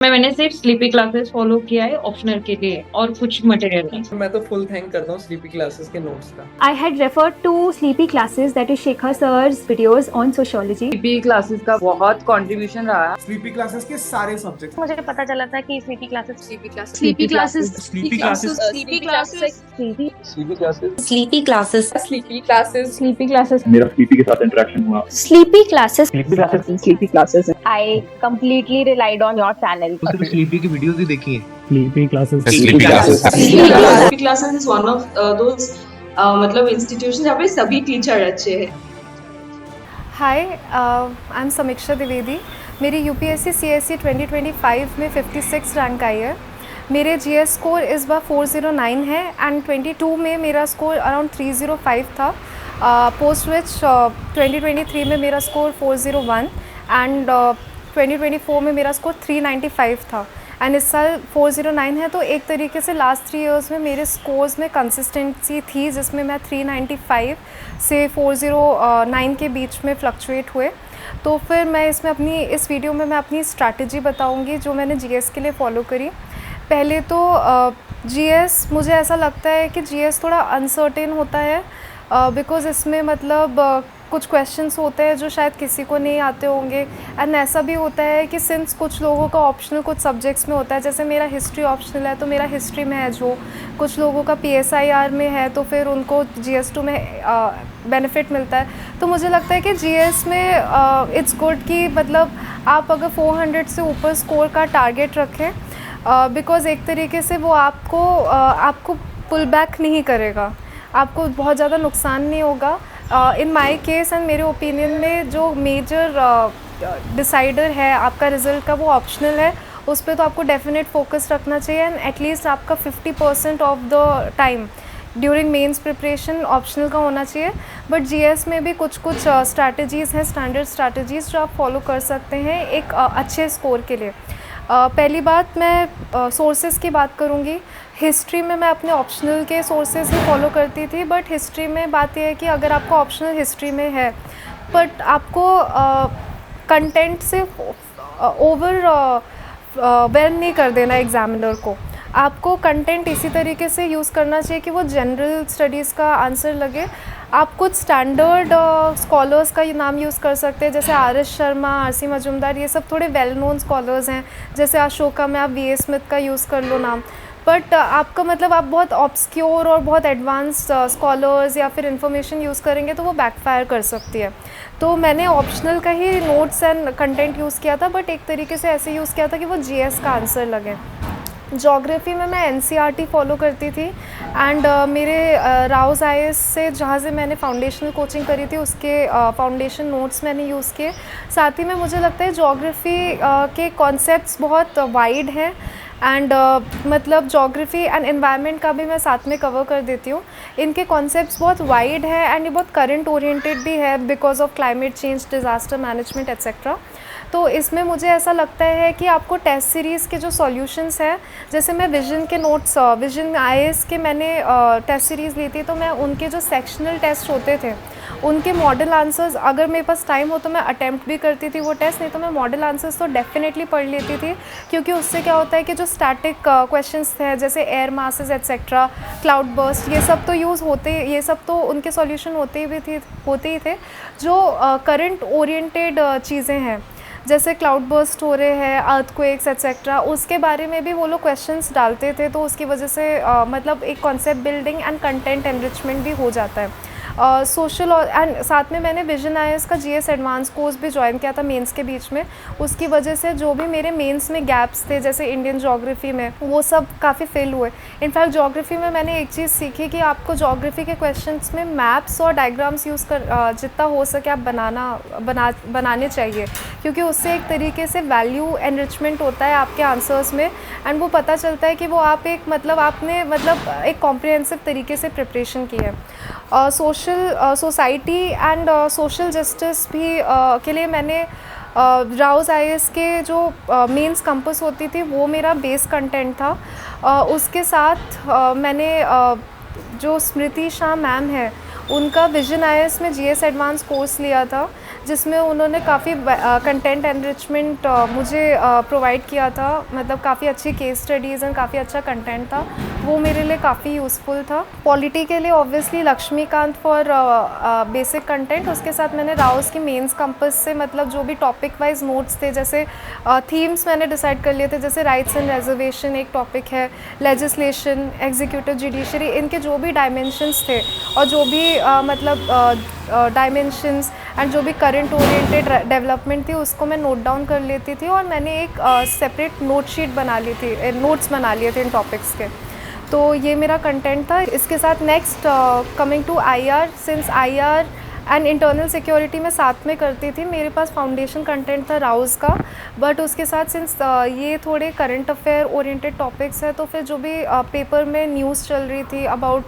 मैंने सिर्फ sleepy classes follow किया है ऑप्शनल के लिए और कुछ मटेरियल नहीं। मैं तो फुल थैंक करता हूँ स्लीपी क्लासेस के नोट्स का। I had referred to Sleepy Classes, that is Shekhar sir's videos on sociology. Sleepy classes का बहुत कंट्रीब्यूशन रहा है। स्लीपी क्लासेस के सारे सब्जेक्ट मुझे पता चला था कि स्लीपी क्लासेस स्लीपी क्लासेस मेरा स्लीपी के साथ इंटरेक्शन हुआ। Sleepy Classes. I completely relied on your channel. सिर्फ स्लीपी की वीडियोस ही देखी है। Sleepy classes sleepy classes is one of those मतलब इंस्टीट्यूशन जहाँ पे सभी टीचर अच्छे हैं। हाय, आई एम समीक्षा द्विवेदी। मेरी यूपीएससी सीएससी 2025 में 56 रैंक आई है। मेरे जीएस स्कोर इस बार 409 है एंड 22 में मेरा स्कोर अराउंड 305 था। पोस्ट विच 2023 में मेरा स्कोर 401 एंड 2024 में मेरा स्कोर 395 था एंड इस साल 409 है। तो एक तरीके से लास्ट 3 इयर्स में मेरे स्कोर्स में कंसिस्टेंसी थी, जिसमें मैं 395 से 409 के बीच में फ्लक्चुएट हुए। तो फिर मैं इस वीडियो में मैं अपनी स्ट्रैटेजी बताऊंगी जो मैंने जीएस के लिए फॉलो करी। पहले तो जीएस मुझे ऐसा लगता है कि जीएस थोड़ा अनसर्टेन होता है बिकॉज़ इसमें मतलब कुछ क्वेश्चंस होते हैं जो शायद किसी को नहीं आते होंगे एंड ऐसा भी होता है कि सिंस कुछ लोगों का ऑप्शनल कुछ सब्जेक्ट्स में होता है, जैसे मेरा हिस्ट्री ऑप्शनल है तो मेरा हिस्ट्री में है, जो कुछ लोगों का पीएसआईआर में है तो फिर उनको जीएस2 में बेनिफिट मिलता है। तो मुझे लगता है कि जीएस में इट्स गुड कि मतलब आप अगर 400 से ऊपर स्कोर का टारगेट रखें बिकॉज़ एक तरीके से वो आपको पुल बैक नहीं करेगा, आपको बहुत ज़्यादा नुकसान नहीं होगा। इन माय केस एंड मेरे ओपिनियन में जो मेजर डिसाइडर है आपका रिज़ल्ट का वो ऑप्शनल है, उस पर तो आपको डेफिनेट फोकस रखना चाहिए एंड एटलीस्ट आपका 50% of the time during mains preparation optional का होना चाहिए। बट जीएस में भी कुछ स्ट्रैटेजीज़ हैं, स्टैंडर्ड स्ट्रैटेजीज़ जो आप फॉलो कर सकते हैं एक अच्छे स्कोर के लिए। पहली बात मैं सोर्सेज़ की बात करूँगी। हिस्ट्री में मैं अपने ऑप्शनल के सोर्सेज़ ही फॉलो करती थी, बट हिस्ट्री में बात यह है कि अगर आपका ऑप्शनल हिस्ट्री में है बट आपको कंटेंट से वेल नहीं कर देना एग्जामिनर को। आपको कंटेंट इसी तरीके से यूज़ करना चाहिए कि वो जनरल स्टडीज़ का आंसर लगे। आप कुछ स्टैंडर्ड स्कॉलर्स का ये नाम यूज़ कर सकते हैं, जैसे R S Sharma, RC. Majumdar, ये सब थोड़े वेल नोन स्कॉलर्स हैं। जैसे अशोका में आप वी.ए. स्मिथ का यूज़ कर लो नाम। बट आपका मतलब आप बहुत ऑब्सक्योर और बहुत एडवांस्ड स्कॉलर्स या फिर इंफॉर्मेशन यूज़ करेंगे तो वो बैकफायर कर सकती है। तो मैंने ऑप्शनल का ही नोट्स एंड कंटेंट यूज़ किया था, बट एक तरीके से ऐसे यूज़ किया था कि वो जीएस का आंसर लगे। जोग्राफ़ी में मैं एनसीईआरटी फॉलो करती थी एंड मेरे राउज़ आईएएस से जहाँ से मैंने फाउंडेशनल कोचिंग करी थी उसके फाउंडेशन नोट्स मैंने यूज़ किए। साथ ही में मुझे लगता है जोग्राफ़ी के कॉन्सेप्ट्स बहुत वाइड हैं एंड मतलब जोग्राफ़ी एंड एनवायरनमेंट का भी मैं साथ में कवर कर देती हूँ। इनके कॉन्सेप्ट्स बहुत वाइड है एंड ये बहुत करंट ओरिएंटेड भी है because of climate change, disaster management etcetera. तो इसमें मुझे ऐसा लगता है कि आपको टेस्ट सीरीज़ के जो सॉल्यूशंस हैं, जैसे मैं विजन के नोट्स, विजन आईएएस के मैंने टेस्ट सीरीज़ ली थी, तो मैं उनके जो सेक्शनल टेस्ट होते थे उनके मॉडल आंसर्स, अगर मेरे पास टाइम हो तो मैं अटैम्प्ट भी करती थी वो टेस्ट, नहीं तो मैं मॉडल आंसर्स तो डेफिनेटली पढ़ लेती थी। क्योंकि उससे क्या होता है कि जो स्टैटिक क्वेश्चंस थे जैसे air masses etcetera, cloud burst, ये सब तो यूज़ होते, ये सब तो उनके सॉल्यूशन होते ही थे। जो करंट ओरिएंटेड चीज़ें हैं जैसे क्लाउड बर्स्ट हो रहे हैं, अर्थक्वेक्स एट्सेट्रा, उसके बारे में भी वो लोग क्वेश्चंस डालते थे, तो उसकी वजह से मतलब एक concept building and content enrichment भी हो जाता है। सोशल और एंड साथ में मैंने विजन आईएएस का जीएस एडवांस कोर्स भी ज्वाइन किया था मेंस के बीच में। उसकी वजह से जो भी मेरे मेंस में गैप्स थे जैसे इंडियन ज्योग्राफी में, वो सब काफ़ी फिल हुए। इनफैक्ट ज्योग्राफी में मैंने एक चीज़ सीखी कि आपको ज्योग्राफी के क्वेश्चंस में मैप्स और डायग्राम्स यूज़ कर जितना हो सके आप बनाने चाहिए, क्योंकि उससे एक तरीके से वैल्यू एनरिचमेंट होता है आपके आंसर्स में एंड वो पता चलता है कि वो आप एक आपने एक कॉम्प्रिहेंसिव तरीके से प्रिपरेशन की है। सोसाइटी एंड सोशल जस्टिस भी के लिए मैंने राउज़ आईएएस के जो मेंस कंपस होती थी वो मेरा बेस कंटेंट था। उसके साथ मैंने जो स्मृति शाह मैम है उनका विजन IAS में GS एडवांस कोर्स लिया था, जिसमें उन्होंने काफ़ी कंटेंट एनरिचमेंट मुझे प्रोवाइड किया था। मतलब काफ़ी अच्छी केस स्टडीज़ एंड काफ़ी अच्छा कंटेंट था, वो मेरे लिए काफ़ी यूज़फुल था। पॉलिटी के लिए obviously Laxmikanth for basic content, उसके साथ मैंने राउस की मेंस कंपस से मतलब जो भी टॉपिक वाइज नोट्स थे, जैसे थीम्स मैंने डिसाइड कर लिए थे, जैसे राइट्स एंड रिजर्वेशन एक टॉपिक है, लेजिस्लेशन, एग्जीक्यूटिव, जुडिशरी, इनके जो भी डायमेंशंस थे और जो भी डायमेंशंस एंड जो भी करंट ओरिएंटेड डेवलपमेंट थी उसको मैं नोट डाउन कर लेती थी, और मैंने एक सेपरेट नोट शीट बना ली थी, नोट्स बना लिए थे इन टॉपिक्स के। तो ये मेरा कंटेंट था। इसके साथ next coming to IR, since IR and internal security में साथ में करती थी, मेरे पास फाउंडेशन कंटेंट था राउस का, बट उसके साथ सिंस ये थोड़े करंट अफेयर ओरिएंटेड टॉपिक्स है, तो फिर जो भी पेपर में न्यूज़ चल रही थी about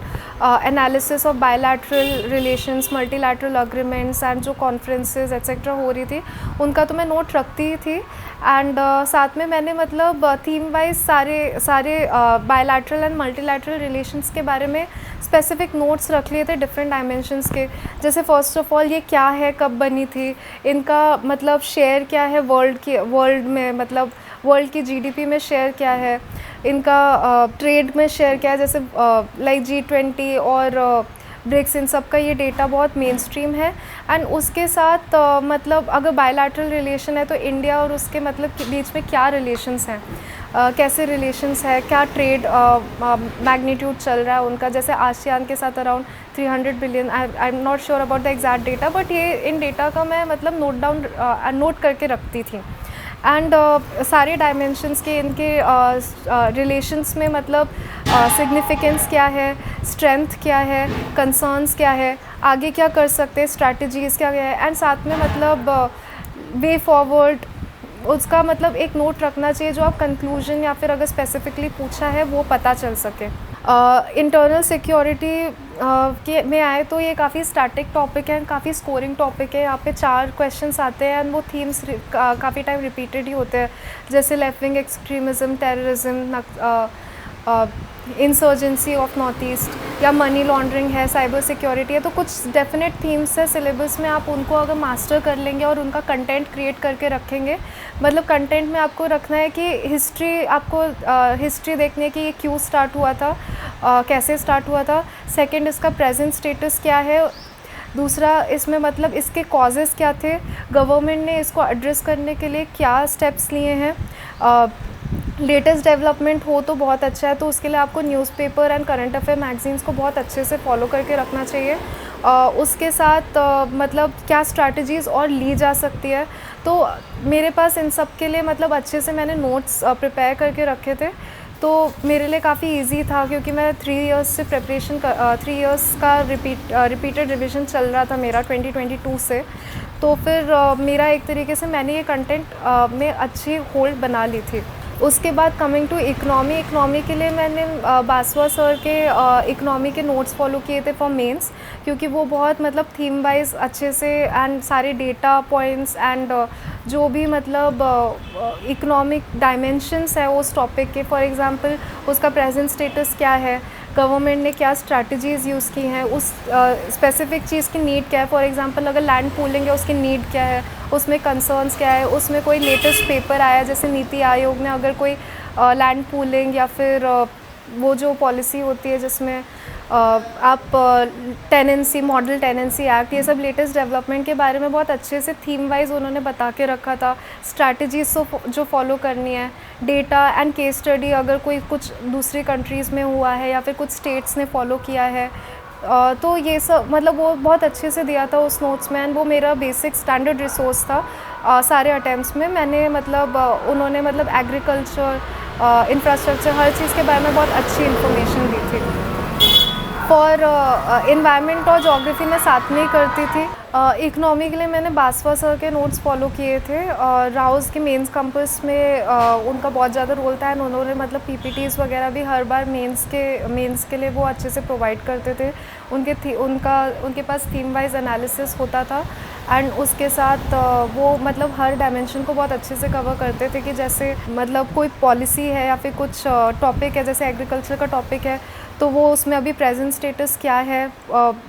analysis of bilateral relations, multilateral agreements and जो कॉन्फ्रेंसेस एक्सेट्रा हो रही थी, उनका तो मैं नोट रखती ही थी। एंड साथ में मैंने मतलब थीम वाइज सारे बायलैटरल एंड मल्टीलैटरल रिलेशंस के बारे में स्पेसिफिक नोट्स रख लिए थे डिफरेंट डायमेंशंस के। जैसे फर्स्ट ऑफ ऑल ये क्या है, कब बनी थी, इनका मतलब शेयर क्या है वर्ल्ड में, मतलब वर्ल्ड की GDP में शेयर क्या है, इनका ट्रेड में शेयर क्या है, जैसे लाइक G20 और ब्रिक्स, इन सब का ये डेटा बहुत मेन स्ट्रीम है। एंड उसके साथ मतलब अगर बायलैटरल रिलेशन है तो इंडिया और उसके मतलब के बीच में क्या रिलेशंस हैं, कैसे रिलेशंस है, क्या ट्रेड मैग्नीट्यूड चल रहा है उनका, जैसे आसियान के साथ around 300 billion, I am not sure about the exact data, but ये इन डेटा का मैं मतलब नोट करके रखती थी। एंड सारे डायमेंशंस के इनके रिलेशंस में मतलब सिग्निफिकेंस क्या है, स्ट्रेंथ क्या है, कंसर्न्स क्या है, आगे क्या कर सकते हैं, स्ट्रैटेजीज़ क्या है, एंड साथ में मतलब वे फॉरवर्ड उसका मतलब एक नोट रखना चाहिए, जो आप कंक्लूजन या फिर अगर स्पेसिफिकली पूछा है वो पता चल सके। इंटरनल सिक्योरिटी के में आए तो ये काफ़ी स्टैटिक टॉपिक है, काफ़ी स्कोरिंग टॉपिक है। यहाँ पे 4 क्वेश्चंस आते हैं एंड वो थीम्स काफ़ी टाइम रिपीटेड ही होते हैं, जैसे left wing extremism, terrorism, insurgency of north east, या मनी लॉन्ड्रिंग है, साइबर सिक्योरिटी है। तो कुछ डेफिनेट थीम्स है सिलेबस में, आप उनको अगर मास्टर कर लेंगे और उनका कंटेंट क्रिएट करके रखेंगे, मतलब कंटेंट में आपको रखना है कि हिस्ट्री, आपको हिस्ट्री देखने की, ये क्यों स्टार्ट हुआ था, कैसे स्टार्ट हुआ था, सेकंड इसका प्रेजेंट स्टेटस क्या है, दूसरा इसमें मतलब इसके कॉजेज़ क्या थे, गवर्नमेंट ने इसको एड्रेस करने के लिए क्या स्टेप्स लिए हैं, लेटेस्ट डेवलपमेंट हो तो बहुत अच्छा है, तो उसके लिए आपको newspaper and current affair magazines को बहुत अच्छे से फॉलो करके रखना चाहिए। उसके साथ मतलब क्या स्ट्रैटेजीज़ और ली जा सकती है, तो मेरे पास इन सब के लिए मतलब अच्छे से मैंने नोट्स प्रिपेयर करके रखे थे, तो मेरे लिए काफ़ी इजी था, क्योंकि मैं 3 इयर्स से प्रिपरेशन 3 इयर्स का रिपीटेड रिविज़न चल रहा था मेरा 2022 से, तो फिर मेरा एक तरीके से मैंने ये कंटेंट में अच्छी होल्ड बना ली थी। उसके बाद कमिंग टू इकनॉमी के लिए मैंने बासवा सर के इकनॉमी के नोट्स फॉलो किए थे फॉर मेंस, क्योंकि वो बहुत मतलब थीम वाइज अच्छे से एंड सारे डेटा पॉइंट्स एंड जो भी मतलब इकनॉमिक डायमेंशंस है उस टॉपिक के, फॉर एग्जांपल उसका प्रेजेंट स्टेटस क्या है, गवर्नमेंट ने क्या स्ट्रैटेजीज़ यूज़ की हैं, उस स्पेसिफिक चीज़ की नीड क्या है, फॉर एग्जांपल अगर लैंड पूलिंग है उसकी नीड क्या है, उसमें कंसर्न्स क्या है, उसमें कोई लेटेस्ट पेपर आया जैसे नीति आयोग ने अगर कोई लैंड पूलिंग या फिर वो जो पॉलिसी होती है जिसमें आप टेनेंसी, मॉडल टेनेंसी एक्ट, ये सब लेटेस्ट डेवलपमेंट के बारे में बहुत अच्छे से थीम वाइज उन्होंने बता के रखा था, स्ट्रैटेजीज जो फॉलो करनी है, डेटा एंड केस स्टडी अगर कोई कुछ दूसरी कंट्रीज़ में हुआ है या फिर कुछ स्टेट्स ने फॉलो किया है, तो ये सब मतलब वो बहुत अच्छे से दिया था उस नोट्स में, एंड वो मेरा बेसिक स्टैंडर्ड रिसोर्स था सारे अटैम्प्ट्स में। मैंने मतलब उन्होंने मतलब एग्रीकल्चर, इंफ्रास्ट्रक्चर, हर चीज़ के बारे में बहुत अच्छी इन्फॉर्मेशन दी थी। फॉर इन्वायरमेंट और जोग्राफ़ी में साथ में ही करती थी। इकनॉमी के लिए मैंने बासवा सर के नोट्स फॉलो किए थे, राउस के मेंस कंपस में उनका बहुत ज़्यादा रोल था, एंड उन्होंने मतलब पीपीटीज़ वगैरह भी हर बार मेंस के लिए वो अच्छे से प्रोवाइड करते थे। उनके पास थीम वाइज एनालिसिस होता था, एंड उसके साथ वो मतलब हर डायमेंशन को बहुत अच्छे से कवर करते थे, कि जैसे मतलब कोई पॉलिसी है या फिर कुछ टॉपिक है, जैसे एग्रीकल्चर का टॉपिक है, तो वो उसमें अभी प्रेजेंट स्टेटस क्या है,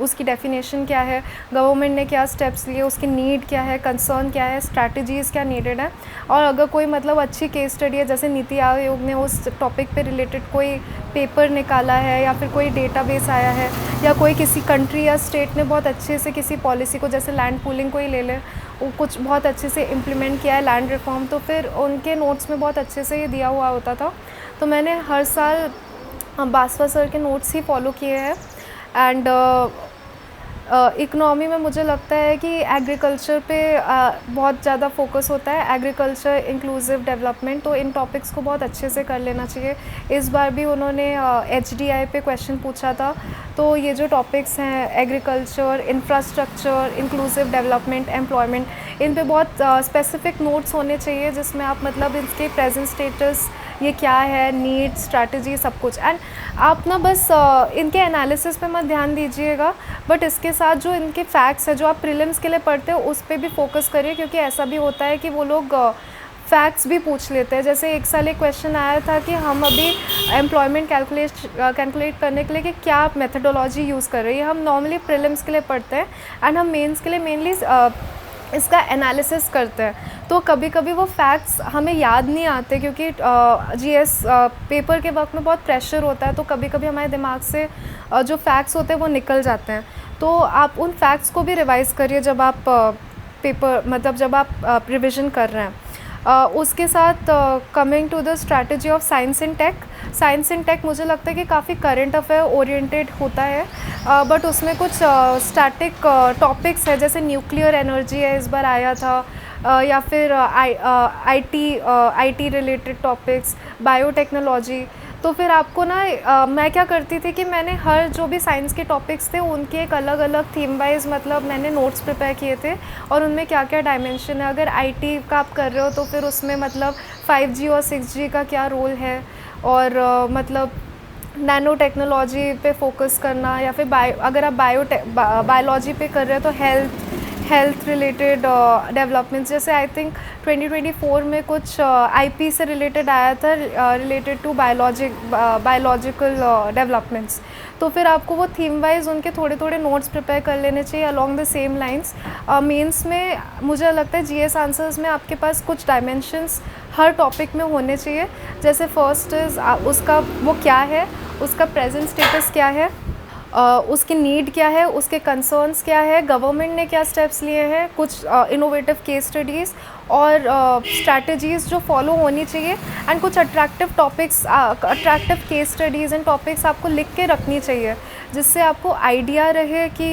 उसकी डेफिनेशन क्या है, गवर्नमेंट ने क्या स्टेप्स लिए, उसकी नीड क्या है, कंसर्न क्या है, स्ट्रैटेजीज़ क्या नीडेड है। और अगर कोई मतलब अच्छी केस स्टडी है, जैसे नीति आयोग ने उस टॉपिक पे रिलेटेड कोई पेपर निकाला है या फिर कोई डेटाबेस आया है, या कोई किसी कंट्री या स्टेट ने बहुत अच्छे से किसी पॉलिसी को, जैसे लैंड पूलिंग को ही ले लें, वो कुछ बहुत अच्छे से इम्प्लीमेंट किया है, लैंड रिफॉर्म, तो फिर उनके नोट्स में बहुत अच्छे से ये दिया हुआ होता था। तो मैंने हर साल बासवा सर के नोट्स ही फॉलो किए हैं। एंड इकोनॉमी में मुझे लगता है कि एग्रीकल्चर पे बहुत ज़्यादा फोकस होता है, एग्रीकल्चर इंक्लूसिव डेवलपमेंट, तो इन टॉपिक्स को बहुत अच्छे से कर लेना चाहिए। इस बार भी उन्होंने HDI पे क्वेश्चन पूछा था, तो ये जो टॉपिक्स हैं agriculture, infrastructure, inclusive development, employment, इन पे बहुत स्पेसिफिक नोट्स होने चाहिए, जिसमें आप मतलब इसके प्रेजेंट स्टेटस ये क्या है, नीड, स्ट्रैटेजी, सब कुछ। एंड आप ना बस इनके एनालिसिस पे मत ध्यान दीजिएगा, बट इसके साथ जो इनके फैक्ट्स है जो आप प्रीलिम्स के लिए पढ़ते हो उस पे भी फोकस करिए, क्योंकि ऐसा भी होता है कि वो लोग फैक्ट्स भी पूछ लेते हैं। जैसे एक साल एक क्वेश्चन आया था कि हम अभी एम्प्लॉयमेंट कैलकुलेट करने के लिए कि क्या मेथडोलॉजी यूज़ कर रही है। हम नॉर्मली प्रीलिम्स के लिए पढ़ते हैं एंड हम मेंस के लिए मेनली इसका एनालिसिस करते हैं, तो कभी कभी वो फैक्ट्स हमें याद नहीं आते, क्योंकि GS पेपर के वक्त में बहुत प्रेशर होता है, तो कभी कभी हमारे दिमाग से जो फैक्ट्स होते हैं वो निकल जाते हैं। तो आप उन फैक्ट्स को भी रिवाइज करिए जब आप पेपर मतलब जब आप रिविज़न कर रहे हैं। उसके साथ coming to the strategy of science and tech मुझे लगता है कि काफ़ी करंट अफेयर ओरिएंटेड होता है, बट उसमें कुछ स्टैटिक टॉपिक्स है, जैसे न्यूक्लियर एनर्जी है, इस बार आया था, या फिर IT रिलेटेड टॉपिक्स, बायोटेक्नोलॉजी। तो फिर आपको ना मैं क्या करती थी कि मैंने हर जो भी साइंस के टॉपिक्स थे उनके एक अलग अलग थीम वाइज मतलब मैंने नोट्स प्रिपेयर किए थे, और उनमें क्या क्या डायमेंशन है। अगर IT का आप कर रहे हो तो फिर उसमें मतलब 5G और 6G का क्या रोल है, और मतलब नैनो टेक्नोलॉजी पे फोकस करना, या फिर अगर आप बायोलॉजी पे कर रहे हो तो हेल्थ रिलेटेड डेवलपमेंट्स, जैसे आई थिंक 2024 में कुछ IP से रिलेटेड आया था, रिलेटेड टू बायोलॉजिकल डेवलपमेंट्स। तो फिर आपको वो थीम वाइज उनके थोड़े थोड़े नोट्स प्रिपेयर कर लेने चाहिए along the same lines. Mains में मुझे लगता है GS आंसर्स में आपके पास कुछ डायमेंशंस हर टॉपिक में होने चाहिए। जैसे फर्स्ट इज़ उसका वो क्या है, उसका प्रेजेंट स्टेटस क्या है, उसकी नीड क्या है, उसके कंसर्न्स क्या है, गवर्नमेंट ने क्या स्टेप्स लिए हैं, कुछ इनोवेटिव केस स्टडीज़ और स्ट्रैटेजीज़ जो फॉलो होनी चाहिए, एंड कुछ attractive topics, attractive case studies and topics आपको लिख के रखनी चाहिए, जिससे आपको आइडिया रहे कि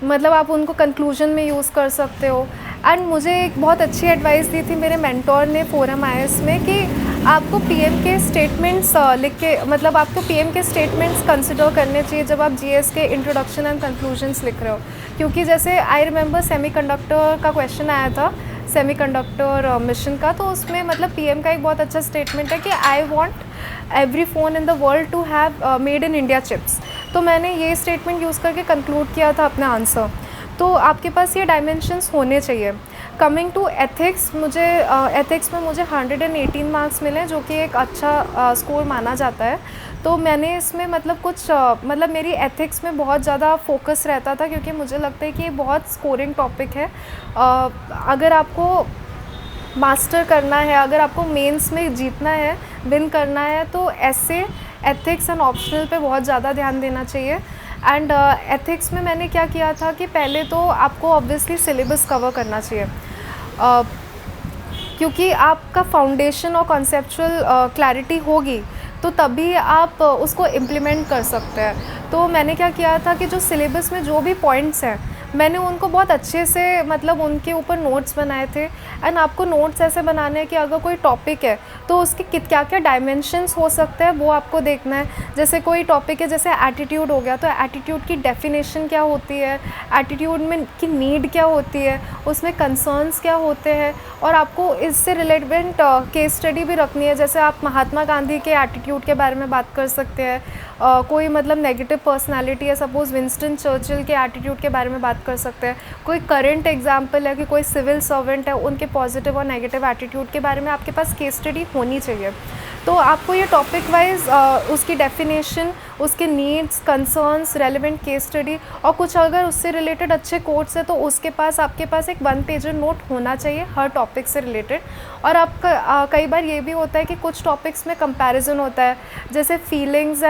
मतलब आप उनको कंक्लूजन में यूज़ कर सकते हो। एंड मुझे एक बहुत अच्छी एडवाइस दी थी मेरे मेंटोर ने फोरम IS में कि आपको PM के स्टेटमेंट्स लिख के मतलब आपको PM के स्टेटमेंट्स कंसिडर करने चाहिए जब आप GS के इंट्रोडक्शन एंड कंक्लूजन्स लिख रहे हो। क्योंकि जैसे आई रिमेंबर सेमीकंडक्टर का क्वेश्चन आया था, सेमीकंडक्टर मिशन का, तो उसमें मतलब PM का एक बहुत अच्छा स्टेटमेंट है कि I want every phone in the world to have made in India chips. तो मैंने ये स्टेटमेंट यूज़ करके कंक्लूड किया था अपना आंसर। तो आपके पास ये डायमेंशंस होने चाहिए। कमिंग टू एथिक्स, मुझे एथिक्स में मुझे 118 मार्क्स मिले, जो कि एक अच्छा स्कोर माना जाता है। तो मैंने इसमें मतलब कुछ मतलब मेरी एथिक्स में बहुत ज़्यादा फोकस रहता था, क्योंकि मुझे लगता है कि ये बहुत स्कोरिंग टॉपिक है। अगर आपको मास्टर करना है, अगर आपको मेंस में जीतना है, विन करना है, तो ऐसे एथिक्स एंड ऑप्शनल पे बहुत ज़्यादा ध्यान देना चाहिए। एंड एथिक्स में मैंने क्या किया था कि पहले तो आपको ऑब्वियसली सिलेबस कवर करना चाहिए, क्योंकि आपका फाउंडेशन और कॉन्सेप्चुअल क्लैरिटी होगी तो तभी आप उसको इम्प्लीमेंट कर सकते हैं। तो मैंने क्या किया था कि जो सिलेबस में जो भी पॉइंट्स हैं मैंने उनको बहुत अच्छे से मतलब उनके ऊपर नोट्स बनाए थे। एंड आपको नोट्स ऐसे बनाने हैं कि अगर कोई टॉपिक है तो उसके क्या क्या डायमेंशंस हो सकते हैं वो आपको देखना है। जैसे कोई टॉपिक है, जैसे एटीट्यूड हो गया, तो एटीट्यूड की डेफिनेशन क्या होती है, एटीट्यूड में की नीड क्या होती है, उसमें कंसर्न्स क्या होते हैं, और आपको इससे रिलेवेंट केस स्टडी भी रखनी है। जैसे आप महात्मा गांधी के एटीट्यूड के बारे में बात कर सकते हैं, कोई मतलब नेगेटिव पर्सनालिटी है, सपोज़ विंस्टन चर्चिल के एटीट्यूड के बारे में बात कर सकते हैं। कोई करंट एग्जाम्पल है कि कोई सिविल सर्वेंट है, उनके पॉजिटिव और नेगेटिव एटीट्यूड के बारे में आपके पास केस स्टडी होनी चाहिए। तो आपको ये टॉपिक वाइज उसकी डेफिनेशन, उसके needs, concerns, relevant case study और कुछ अगर उससे रिलेटेड अच्छे कोट्स है तो उसके पास आपके पास एक 1 पेजर नोट होना चाहिए हर टॉपिक से रिलेटेड। और आपका कई बार ये भी होता है कि कुछ टॉपिक्स में कंपैरिजन होता है, जैसे फीलिंग्स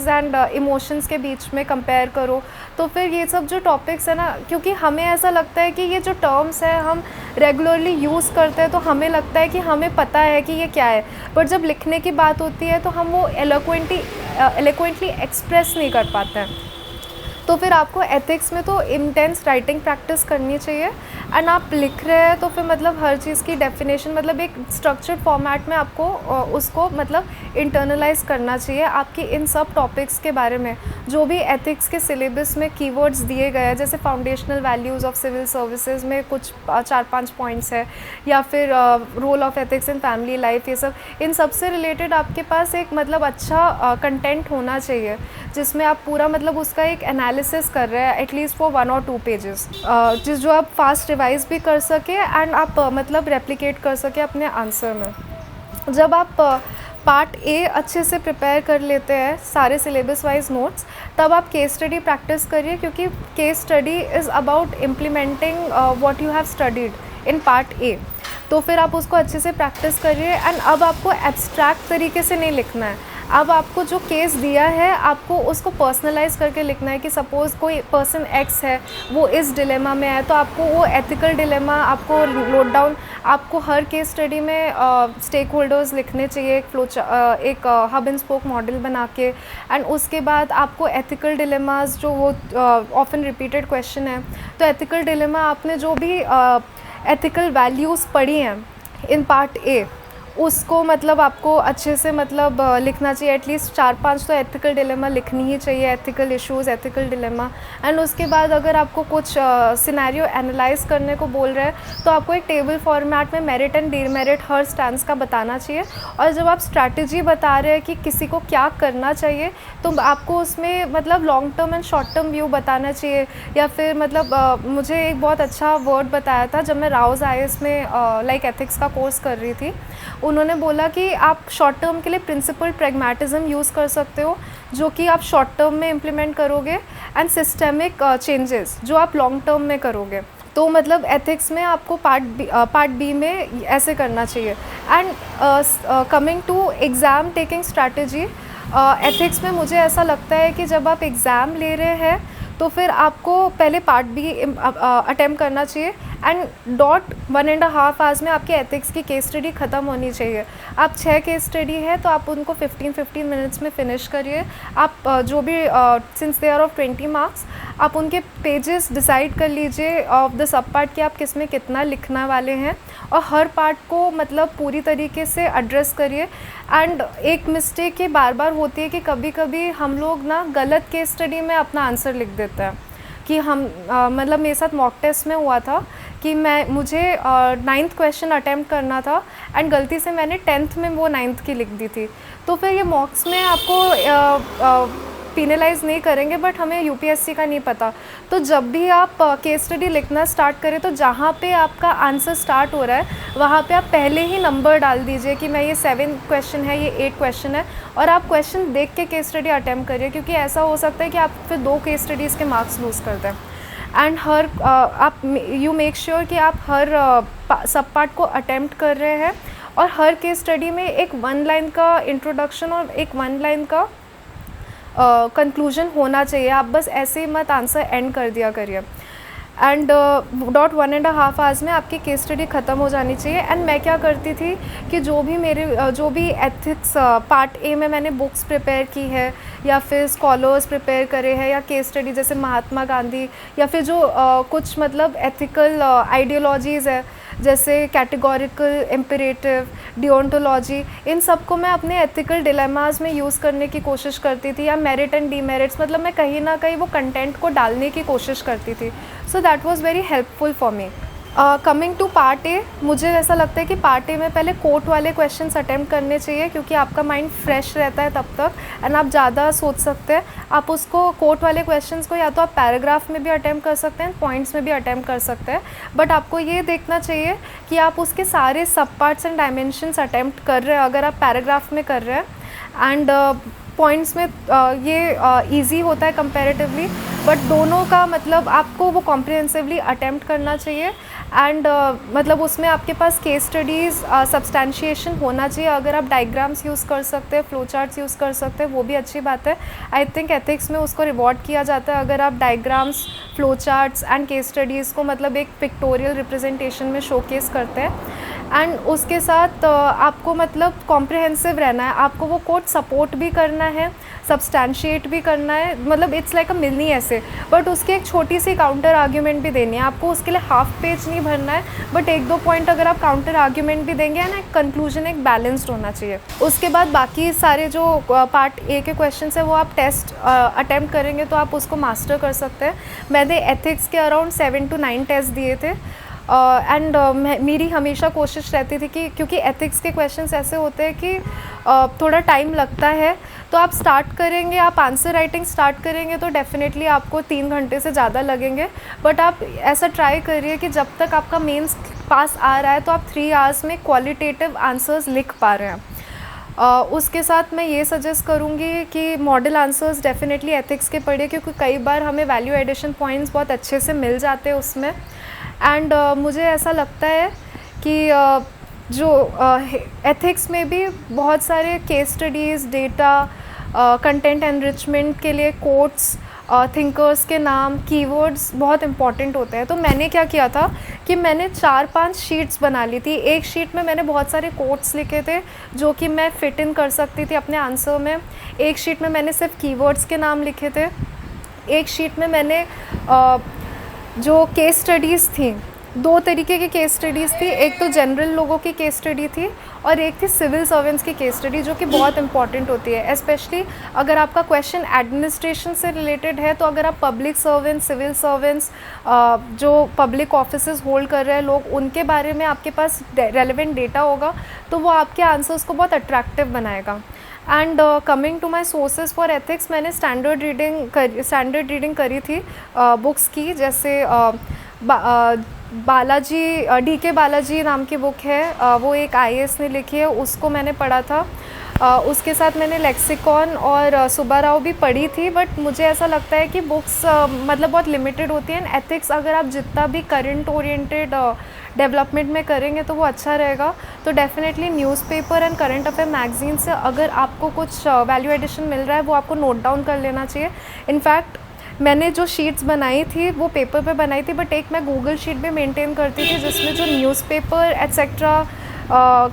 एंड इमोशंस के बीच में कंपेयर करो। तो फिर ये सब जो टॉपिक्स है ना, क्योंकि हमें ऐसा लगता है कि ये जो टर्म्स है हम रेगुलरली यूज़ करते हैं तो हमें लगता है कि हमें पता है कि ये क्या है, बट जब लिखने की बात होती है तो हम वो एलोक्वेंटली एक्सप्रेस नहीं कर पाते हैं। तो फिर आपको एथिक्स में तो इंटेंस राइटिंग प्रैक्टिस करनी चाहिए। एंड आप लिख रहे हैं तो फिर मतलब हर चीज़ की डेफिनेशन मतलब एक स्ट्रक्चर्ड फॉर्मेट में आपको उसको मतलब इंटरनलाइज करना चाहिए आपकी इन सब टॉपिक्स के बारे में। जो भी एथिक्स के सिलेबस में कीवर्ड्स दिए गए हैं, जैसे foundational values of civil services में कुछ 4-5 पॉइंट्स है, या फिर role of ethics in family life, ये सब इन सब से रिलेटेड आपके पास एक मतलब अच्छा कंटेंट होना चाहिए जिसमें आप पूरा मतलब उसका एक एनालिसिस कर रहे हैं एटलीस्ट फॉर 1 और 2 पेजेस, जो आप फास्ट रिवाइज भी कर सके एंड आप मतलब रेप्लिकेट कर सके अपने आंसर में। जब आप पार्ट ए अच्छे से प्रिपेयर कर लेते हैं सारे सिलेबस वाइज नोट्स, तब आप केस स्टडी प्रैक्टिस करिए, क्योंकि case study is about implementing what you have studied in part A. तो फिर आप उसको अच्छे से प्रैक्टिस करिए। एंड अब आपको एब्स्ट्रैक्ट तरीके से नहीं लिखना है, अब आपको जो केस दिया है आपको उसको पर्सनलाइज करके लिखना है कि सपोज़ कोई पर्सन एक्स है, वो इस डिलेमा में है, तो आपको वो एथिकल डिलेमा आपको नोट डाउन, आपको हर केस स्टडी में स्टेक होल्डर्स लिखने चाहिए एक हब एंड स्पोक मॉडल बना के। एंड उसके बाद आपको एथिकल डिलेमास जो वो ऑफन रिपीटेड क्वेश्चन है, तो एथिकल डिलेमा आपने जो भी एथिकल वैल्यूज़ पढ़ी हैं इन पार्ट ए उसको मतलब आपको अच्छे से मतलब लिखना चाहिए। एटलीस्ट 4-5 तो एथिकल डिलेमा लिखनी ही चाहिए, ethical issues, ethical dilemma. And उसके बाद अगर आपको कुछ सिनेरियो एनालाइज करने को बोल रहे हैं तो आपको एक टेबल फॉर्मेट में merit and demerit her stance का बताना चाहिए। और जब आप स्ट्रैटेजी बता रहे हैं कि किसी को क्या करना चाहिए, तो आपको उसमें मतलब long term and short term view बताना चाहिए। या फिर मतलब मुझे एक बहुत अच्छा वर्ड बताया था जब मैं राउज IAS में लाइक एथिक्स का कोर्स कर रही थी। उन्होंने बोला कि आप शॉर्ट टर्म के लिए प्रिंसिपल प्रैग्मेटिज्म यूज़ कर सकते हो, जो कि आप शॉर्ट टर्म में इम्प्लीमेंट करोगे, एंड सिस्टेमिक चेंजेस जो आप लॉन्ग टर्म में करोगे। तो मतलब एथिक्स में आपको पार्ट बी में ऐसे करना चाहिए। And coming to exam taking strategy, ethics में मुझे ऐसा लगता है कि जब आप एग्ज़ाम ले रहे हैं तो फिर आपको पहले पार्ट बी अटेम्प्ट करना चाहिए। एंड 1.5 आवर्स में आपके एथिक्स की केस स्टडी ख़त्म होनी चाहिए। आप 6 केस स्टडी है तो आप उनको 15 मिनट्स में फ़िनिश करिए। आप जो भी since they are of 20 marks, आप उनके पेजेस डिसाइड कर लीजिए ऑफ द सब पार्ट कि आप किस में कितना लिखने वाले हैं, और हर पार्ट को मतलब पूरी तरीके से एड्रेस करिए। एंड एक मिस्टेक ये बार बार होती है कि कभी कभी हम लोग ना गलत केस स्टडी में अपना आंसर लिख देते हैं। कि हम मतलब मेरे साथ मॉक टेस्ट में हुआ था कि मुझे 9th क्वेश्चन अटेम्प्ट करना था एंड गलती से मैंने 10th में वो 9th की लिख दी थी। तो फिर ये मॉक्स में आपको पेनलाइज नहीं करेंगे, बट हमें UPSC का नहीं पता। तो जब भी आप केस स्टडी लिखना स्टार्ट करें तो जहाँ पे आपका आंसर स्टार्ट हो रहा है वहाँ पे आप पहले ही नंबर डाल दीजिए कि मैं ये 7 क्वेश्चन है, ये 8 क्वेश्चन है, और आप क्वेश्चन देख के केस स्टडी अटेम्प्ट करिए, क्योंकि ऐसा हो सकता है कि आप फिर 2 केस स्टडीज़ के मार्क्स लूज़ कर दें। एंड आप यू मेक श्योर कि आप हर सब पार्ट को अटेम्प्ट कर रहे हैं, और हर केस स्टडी में एक 1 लाइन का इंट्रोडक्शन और एक 1 लाइन का कंक्लूजन होना चाहिए। आप बस ऐसे ही मत आंसर एंड कर दिया करिए। एंड 1.5 आवर्स में आपकी केस स्टडी ख़त्म हो जानी चाहिए। एंड मैं क्या करती थी कि जो भी एथिक्स पार्ट ए में मैंने बुक्स प्रिपेयर की है, या फिर स्कॉलर्स प्रिपेयर करे हैं, या केस स्टडी जैसे महात्मा गांधी, या फिर जो कुछ मतलब एथिकल आइडियोलॉजीज़ है जैसे कैटेगोरिकल, इम्पेरेटिव, डिओंटोलॉजी, इन सब को मैं अपने एथिकल डिलेमास में यूज़ करने की कोशिश करती थी, या मेरिट एंड डीमेरिट्स, मतलब मैं कहीं ना कहीं वो कंटेंट को डालने की कोशिश करती थी। So that was very helpful for me. Coming to part A, मुझे ऐसा लगता है कि पार्ट ए में पहले कोट वाले क्वेश्चंस अटेम्प्ट करने चाहिए, क्योंकि आपका माइंड फ्रेश रहता है तब तक एंड आप ज़्यादा सोच सकते हैं। आप उसको कोट वाले क्वेश्चंस को या तो आप पैराग्राफ में भी अटेम्प्ट कर सकते हैं, पॉइंट्स में भी अटेम्प्ट कर सकते हैं, बट आपको ये देखना चाहिए कि आप उसके सारे सब पार्ट्स एंड डायमेंशंस अटेम्प्ट कर रहे हैं अगर आप पैराग्राफ में कर रहे हैं। एंड पॉइंट्स में ये इजी होता है कंपैरेटिवली, बट दोनों का मतलब आपको वो कॉम्प्रिहेंसिवली अटेम्प्ट करना चाहिए। एंड मतलब उसमें आपके पास केस स्टडीज़ सब्सटैंशिएशन होना चाहिए। अगर आप डायग्राम्स यूज़ कर सकते हैं, फ्लो चार्ट्स यूज़ कर सकते हैं, वो भी अच्छी बात है। आई थिंक एथिक्स में उसको रिवॉर्ड किया जाता है अगर आप diagrams, flow charts and case studies को मतलब एक पिक्टोरियल रिप्रेजेंटेशन में शोकेस करते हैं। एंड उसके साथ आपको मतलब कॉम्प्रिहेंसिव रहना है, आपको वो कोट सपोर्ट भी करना है, सब्सटैंशिएट भी करना है, मतलब इट्स लाइक अ मिनी ऐसे, बट उसकी एक छोटी सी काउंटर आर्ग्यूमेंट भी देनी है। आपको उसके लिए हाफ पेज नहीं भरना है, बट एक दो पॉइंट अगर आप काउंटर आर्ग्यूमेंट भी देंगे ना, कंक्लूजन एक बैलेंस्ड होना चाहिए। उसके बाद बाकी सारे जो पार्ट ए के क्वेश्चन है वो आप टेस्ट अटैम्प्ट करेंगे तो आप उसको मास्टर कर सकते हैं। मैंने एथिक्स के अराउंड 7 to 9 टेस्ट दिए थे एंड मेरी हमेशा कोशिश रहती थी कि क्योंकि एथिक्स के क्वेश्चंस ऐसे होते हैं कि थोड़ा टाइम लगता है, तो आप स्टार्ट करेंगे, आप आंसर राइटिंग स्टार्ट करेंगे तो डेफिनेटली आपको 3 घंटे से ज़्यादा लगेंगे, बट आप ऐसा ट्राई करिए कि जब तक आपका मेंस पास आ रहा है तो आप 3 आवर्स में क्वालिटेटिव आंसर्स लिख पा रहे हैं। उसके साथ मैं ये सजेस्ट करूँगी कि मॉडल आंसर्स डेफिनेटली एथिक्स के पढ़िए, क्योंकि कई बार हमें वैल्यू एडिशन पॉइंट्स बहुत अच्छे से मिल जाते हैं उसमें। एंड मुझे ऐसा लगता है कि जो एथिक्स में भी बहुत सारे case studies, data, content enrichment के लिए कोट्स, थिंकर्स के नाम, कीवर्ड्स बहुत इंपॉर्टेंट होते हैं। तो मैंने क्या किया था कि मैंने 4-5 शीट्स बना ली थी। एक शीट में मैंने बहुत सारे कोट्स लिखे थे जो कि मैं फिट इन कर सकती थी अपने आंसर में। एक शीट में मैंने सिर्फ कीवर्ड्स के नाम लिखे थे। एक शीट में मैंने जो केस स्टडीज़ थी, 2 तरीके की केस स्टडीज़ थी, एक तो जनरल लोगों की केस स्टडी थी और एक थी सिविल सर्वेंट्स की केस स्टडी, जो कि बहुत इंपॉर्टेंट होती है, स्पेशली अगर आपका क्वेश्चन एडमिनिस्ट्रेशन से रिलेटेड है। तो अगर आप पब्लिक सर्वेंट्स, सिविल सर्वेंट्स, जो पब्लिक ऑफिसेज होल्ड कर रहे हैं लोग, उनके बारे में आपके पास रेलेवेंट डेटा होगा तो वो आपके आंसर्स को बहुत अट्रैक्टिव बनाएगा। And coming to my sources for ethics, मैंने स्टैंडर्ड रीडिंग करी थी बुक्स की, जैसे बालाजी, DK बालाजी नाम की बुक है, वो एक IAS ने लिखी है, उसको मैंने पढ़ा था। उसके साथ मैंने लेक्सिकॉन और सुब्बाराव भी पढ़ी थी, बट मुझे ऐसा लगता है कि बुक्स मतलब बहुत लिमिटेड होती हैं। एथिक्स अगर आप जितना भी करंट ओरिएंटेड डेवलपमेंट में करेंगे तो वो अच्छा रहेगा। तो definitely newspaper and current affair magazine से अगर आपको कुछ वैल्यू एडिशन मिल रहा है वो आपको नोट डाउन कर लेना चाहिए। इनफैक्ट मैंने जो शीट्स बनाई थी वो पेपर पे बनाई थी, बट एक मैं गूगल शीट भी मेंटेन करती थी जिसमें जो newspaper etcetera,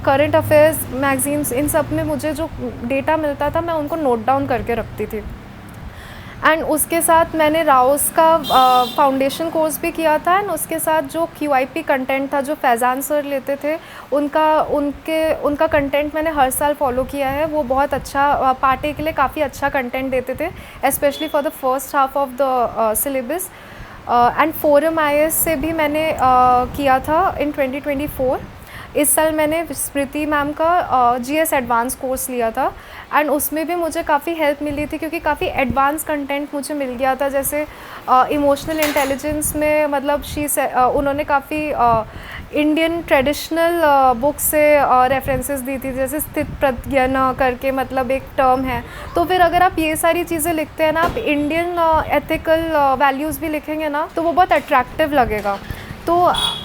current affairs, magazines, इन सब में मुझे जो डेटा मिलता था मैं उनको नोट डाउन करके रखती थी। एंड उसके साथ मैंने राउस का फाउंडेशन कोर्स भी किया था। एंड उसके साथ जो QIP कंटेंट था जो फैज़ान सर लेते थे, उनका कंटेंट मैंने हर साल फॉलो किया है। वो बहुत अच्छा पार्ट ए के लिए काफ़ी अच्छा कंटेंट देते थे, specially for the first half of the syllabus. And forum IAS से भी मैंने किया था इन 2024। इस साल मैंने स्मृति मैम का GS एडवांस कोर्स लिया था एंड उसमें भी मुझे काफ़ी हेल्प मिली थी, क्योंकि काफ़ी एडवांस कंटेंट मुझे मिल गया था। जैसे इमोशनल इंटेलिजेंस में मतलब उन्होंने काफ़ी इंडियन ट्रेडिशनल बुक से रेफरेंसेस दी थी, जैसे स्थित प्रज्ञन करके मतलब एक टर्म है। तो फिर अगर आप ये सारी चीज़ें लिखते हैं ना, आप इंडियन एथिकल वैल्यूज़ भी लिखेंगे ना, तो वो बहुत अट्रैक्टिव लगेगा। तो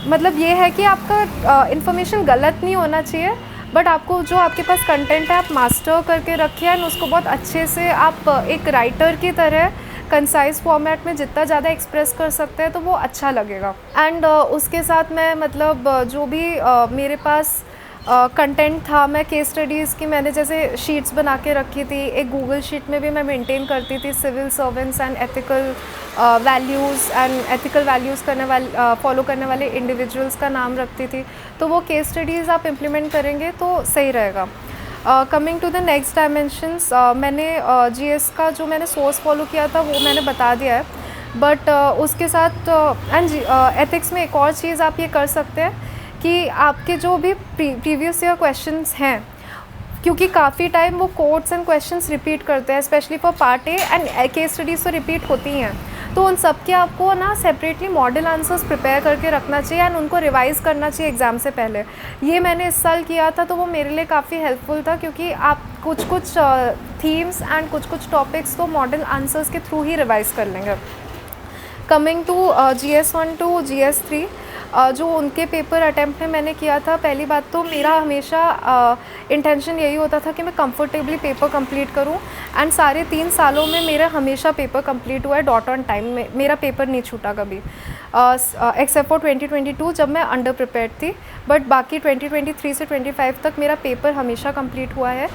मतलब ये है कि आपका इन्फॉर्मेशन गलत नहीं होना चाहिए, बट आपको जो आपके पास कंटेंट है आप मास्टर करके रखिए एंड उसको बहुत अच्छे से आप एक राइटर की तरह कंसाइज फॉर्मेट में जितना ज़्यादा एक्सप्रेस कर सकते हैं तो वो अच्छा लगेगा। एंड उसके साथ मैं मतलब जो भी मेरे पास कंटेंट था, मैं केस स्टडीज़ की मैंने जैसे शीट्स बना के रखी थी। एक गूगल शीट में भी मैं मेंटेन करती थी civil servants and ethical values and ethical values follow करने वाले इंडिविजुअल्स का नाम रखती थी। तो वो केस स्टडीज़ आप इम्प्लीमेंट करेंगे तो सही रहेगा। Coming to the next dimensions, मैंने GS का जो मैंने सोर्स फॉलो किया था वो मैंने बता दिया है। बट उसके साथ एंड एथिक्स में एक और चीज़ आप ये कर सकते हैं कि आपके जो भी प्रीवियस ईयर क्वेश्चंस हैं, क्योंकि काफ़ी टाइम वो कोड्स एंड क्वेश्चंस रिपीट करते हैं, specially for part A and case studies तो रिपीट होती हैं, तो उन सब के आपको ना सेपरेटली मॉडल आंसर्स प्रिपेयर करके रखना चाहिए एंड उनको रिवाइज़ करना चाहिए एग्ज़ाम से पहले। ये मैंने इस साल किया था, तो वो मेरे लिए काफ़ी हेल्पफुल था, क्योंकि आप कुछ थीम्स एंड कुछ टॉपिक्स तो मॉडल आंसर्स के थ्रू ही रिवाइज़ कर लेंगे। Coming to GS1 to GS3, जो उनके पेपर अटैम्प्ट में मैंने किया था, पहली बात तो मेरा हमेशा इंटेंशन यही होता था कि मैं कंफर्टेबली पेपर कंप्लीट करूं एंड सारे 3 सालों में मेरा हमेशा पेपर कंप्लीट हुआ है डॉट ऑन टाइम में, मेरा पेपर नहीं छूटा कभी, एक्सेप्ट फॉर 2022 जब मैं अंडर प्रिपेयर्ड थी, बट बाकी 2023 से 25 तक मेरा पेपर हमेशा कंप्लीट हुआ है।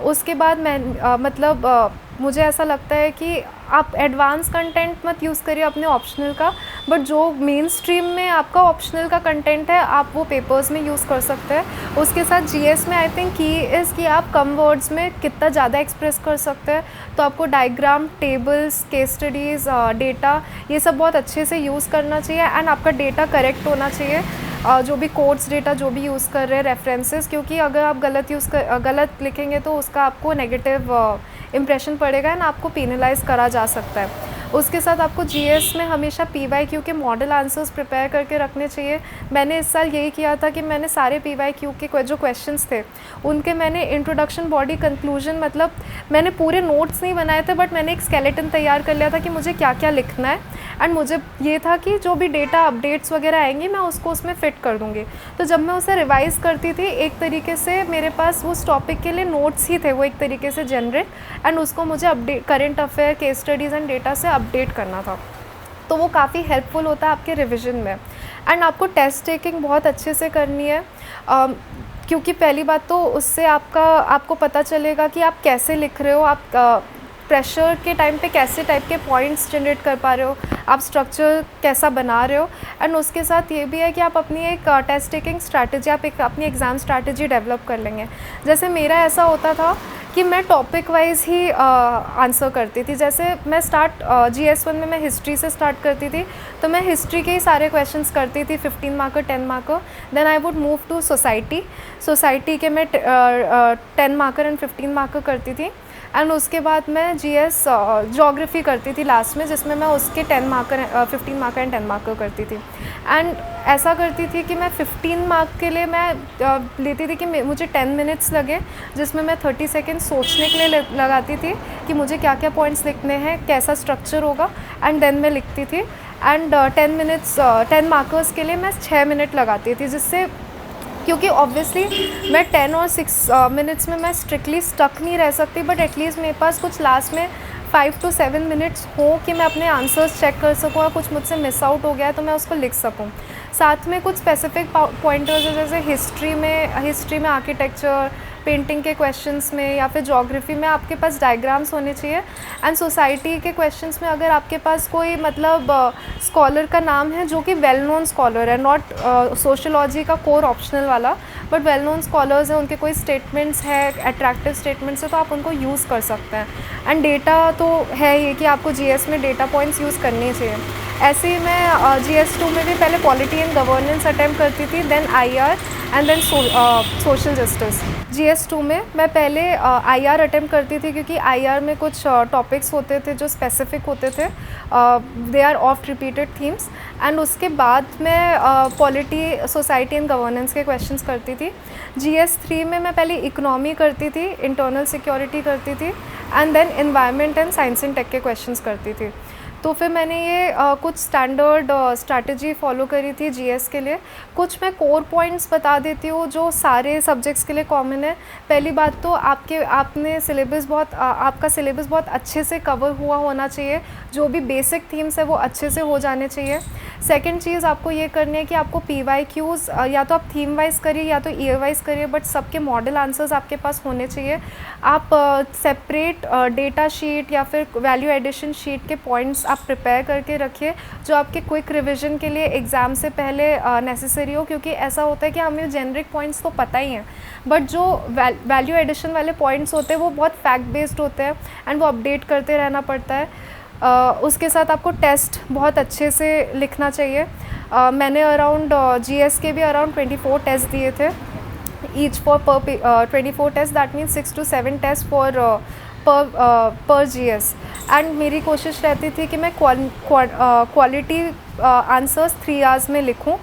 उसके बाद मैं मुझे ऐसा लगता है कि आप एडवांस कंटेंट मत यूज़ करिए अपने ऑप्शनल का, बट जो मेन स्ट्रीम में आपका ऑप्शनल का कंटेंट है आप वो पेपर्स में यूज़ कर सकते हैं। उसके साथ GS में आई थिंक की इज़ कि आप कम वर्ड्स में कितना ज़्यादा एक्सप्रेस कर सकते हैं, तो आपको diagram, tables, case studies, data, ये सब बहुत अच्छे से यूज़ करना चाहिए एंड आपका डेटा करेक्ट होना चाहिए, जो भी कोड्स डेटा जो भी यूज़ कर रहे हैं, रेफरेंसेस, क्योंकि अगर आप गलत लिखेंगे तो उसका आपको नेगेटिव इम्प्रेशन पड़ेगा एंड आपको पेनलाइज करा जा सकता है। उसके साथ आपको GS में हमेशा PYQ के मॉडल आंसर्स प्रिपेयर करके रखने चाहिए। मैंने इस साल यही किया था कि मैंने सारे PYQ के जो क्वेश्चंस थे उनके मैंने इंट्रोडक्शन, बॉडी, कंक्लूजन, मतलब मैंने पूरे नोट्स नहीं बनाए थे, बट मैंने एक स्केलेटन तैयार कर लिया था कि मुझे क्या क्या लिखना है एंड मुझे ये था कि जो भी डेटा अपडेट्स वगैरह आएंगी मैं उसको उसमें फ़िट कर दूँगी। तो जब मैं उसे रिवाइज़ करती थी, एक तरीके से मेरे पास उस टॉपिक के लिए नोट्स ही थे, वो एक तरीके से जनरल, एंड उसको मुझे update, current affair, case studies and data से अपडेट करना था। तो वो काफ़ी हेल्पफुल होता है आपके रिविज़न में। एंड आपको टेस्ट टेकिंग बहुत अच्छे से करनी है, क्योंकि पहली बात तो उससे आपको पता चलेगा कि आप कैसे लिख रहे हो, आप प्रेशर के टाइम पे कैसे टाइप के पॉइंट्स जनरेट कर पा रहे हो, आप स्ट्रक्चर कैसा बना रहे हो। एंड उसके साथ ये भी है कि आप अपनी एक टेस्ट टेकिंग स्ट्रैटेजी, आप एक अपनी एग्ज़ाम स्ट्रैटेजी डेवलप कर लेंगे। जैसे मेरा ऐसा होता था कि मैं टॉपिक वाइज ही आंसर करती थी। जैसे मैं GS1 में मैं हिस्ट्री से स्टार्ट करती थी, तो मैं हिस्ट्री के ही सारे क्वेश्चंस करती थी, 15 marker, 10 marker. Then I would move to society के मैं 10 मार्कर एंड 15 मार्कर करती थी। एंड उसके बाद मैं ज्योग्राफी करती थी लास्ट में, जिसमें मैं उसके 10 मार्कर, 15 मार्कर एंड 10 मार्कर करती थी। एंड ऐसा करती थी कि मैं 15 मार्क के लिए मैं लेती थी कि मुझे 10 मिनट्स लगे, जिसमें मैं 30 सेकेंड सोचने के लिए लगाती थी कि मुझे क्या क्या पॉइंट्स लिखने हैं, कैसा स्ट्रक्चर होगा, एंड देन मैं लिखती थी। एंड 10 मार्कर्स के लिए मैं 6 मिनट लगाती थी, जिससे, क्योंकि ऑब्वियसली मैं 10 और 6 मिनट्स में मैं स्ट्रिक्टली स्टक नहीं रह सकती, बट एटलीस्ट मेरे पास कुछ लास्ट में 5 to 7 मिनट्स हो कि मैं अपने आंसर्स चेक कर सकूँ, और कुछ मुझसे मिस आउट हो गया है तो मैं उसको लिख सकूँ। साथ में कुछ स्पेसिफिक पॉइंटर्स है, जैसे हिस्ट्री में आर्किटेक्चर, पेंटिंग के क्वेश्चंस में, या फिर ज्योग्राफी में आपके पास डायग्राम्स होने चाहिए। एंड सोसाइटी के क्वेश्चंस में अगर आपके पास कोई स्कॉलर का नाम है जो कि वेल नोन स्कॉलर है, नॉट सोशियोलॉजी का कोर ऑप्शनल वाला, बट वेल नोन स्कॉलर्स हैं, उनके कोई स्टेटमेंट्स है, अट्रैक्टिव स्टेटमेंट्स है, तो आप उनको यूज़ कर सकते हैं। एंड डेटा तो है ही कि आपको GS में डेटा पॉइंट्स यूज़ करने चाहिए। ऐसे ही मैं GS2 में भी पहले पॉलिटी एंड गवर्नेंस अटैम्प्ट करती थी, then IR and then social justice. GS2 में मैं पहले IR अटैम्प्ट करती थी, क्योंकि IR में कुछ टॉपिक्स होते थे जो स्पेसिफिक होते थे, they are oft repeated themes. And उसके बाद मैं पॉलिटी, सोसाइटी एंड गवर्नेंस के क्वेश्चंस करती थी। GS3 में मैं पहले इकोनॉमी करती थी, इंटरनल सिक्योरिटी करती थी, and then environment and science and tech के क्वेश्चंस करती थी। तो फिर मैंने ये कुछ स्टैंडर्ड स्ट्रैटेजी फॉलो करी थी GS के लिए। कुछ मैं कोर पॉइंट्स बता देती हूँ जो सारे सब्जेक्ट्स के लिए कॉमन है। पहली बात तो आपका सिलेबस बहुत अच्छे से कवर हुआ होना चाहिए, जो भी बेसिक थीम्स है वो अच्छे से हो जाने चाहिए। सेकंड चीज़ आपको ये करनी है कि आपको PYQs या तो आप थीम वाइज करिए या तो ईयर वाइज करिए, बट सबके मॉडल आंसर्स आपके पास होने चाहिए। आप सेपरेट डेटा शीट या फिर वैल्यू एडिशन शीट के पॉइंट्स आप प्रिपेयर करके रखिए, जो आपके क्विक रिवीजन के लिए एग्ज़ाम से पहले नेसेसरी हो। क्योंकि ऐसा होता है कि हमें जेनरिक पॉइंट्स तो पता ही हैं, बट जो वैल्यू एडिशन वाले पॉइंट्स होते हैं वो बहुत फैक्ट बेस्ड होते हैं एंड वो अपडेट करते रहना पड़ता है। उसके साथ आपको टेस्ट बहुत अच्छे से लिखना चाहिए। मैंने अराउंड जीएस के भी अराउंड 24 टेस्ट दिए थे, each for per 24 test, that means 6 to 7 test for per GS. And मेरी कोशिश रहती थी कि मैं क्वालिटी आंसर्स 3 आवर्स में लिखूं।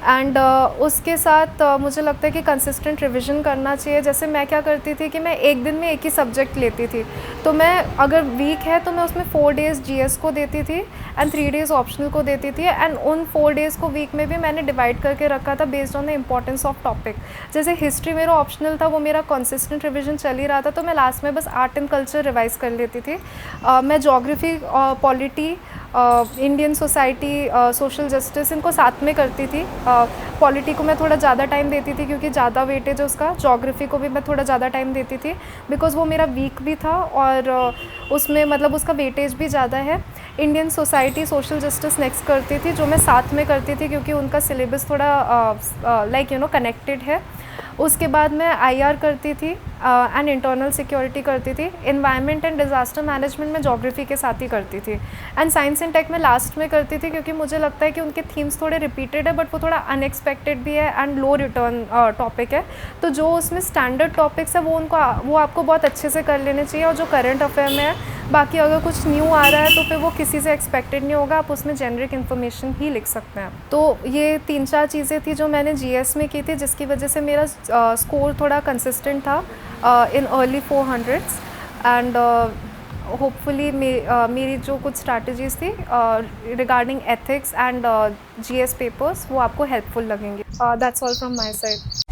एंड उसके साथ मुझे लगता है कि कंसिस्टेंट रिवीजन करना चाहिए। जैसे मैं क्या करती थी कि मैं एक दिन में एक ही सब्जेक्ट लेती थी, तो मैं अगर वीक है तो मैं उसमें 4 डेज़ जीएस को देती थी एंड 3 डेज़ ऑप्शनल को देती थी। एंड उन 4 डेज़ को वीक में भी मैंने डिवाइड करके रखा था based on the importance of topic. जैसे हिस्ट्री मेरा ऑप्शनल था, वो मेरा कंसिस्टेंट रिवीजन चल ही रहा था, तो मैं लास्ट में बस आर्ट एंड कल्चर रिवाइज कर लेती थी। मैं geography, polity, Indian society, social justice, इनको साथ में करती थी। पॉलिटी को मैं थोड़ा ज़्यादा टाइम देती थी क्योंकि ज़्यादा वेटेज है उसका। जोग्राफी को भी मैं थोड़ा ज़्यादा टाइम देती थी बिकॉज़ वो मेरा वीक भी था और उसमें मतलब उसका वेटेज भी ज़्यादा है। Indian society, social justice next करती थी, जो मैं साथ में करती थी क्योंकि उनका सिलेबस थोड़ा कनेक्टेड है। उसके बाद मैं आईआर करती थी एंड इंटरनल सिक्योरिटी करती थी। एनवायरनमेंट एंड डिज़ास्टर मैनेजमेंट में जोग्राफी के साथ ही करती थी। एंड साइंस एंड टेक में लास्ट में करती थी क्योंकि मुझे लगता है कि उनके थीम्स थोड़े रिपीटेड है बट वो थोड़ा अनएक्सपेक्टेड भी है एंड लो रिटर्न टॉपिक है। तो जो उसमें स्टैंडर्ड टॉपिक्स है वो आपको बहुत अच्छे से कर लेने चाहिए, और जो करंट अफेयर में है, बाकी अगर कुछ न्यू आ रहा है तो फिर वो किसी से एक्सपेक्टेड नहीं होगा, आप उसमें जेनरिक इन्फॉर्मेशन ही लिख सकते हैं। तो ये 3-4 चीज़ें थी जो मैंने जीएस में की थी, जिसकी वजह से मेरा स्कोर थोड़ा कंसिस्टेंट था in early 400s। And hopefully मेरी जो कुछ स्ट्रैटेजीज़ थी regarding ethics and GS papers वो आपको हेल्पफुल लगेंगे। That's all from my side.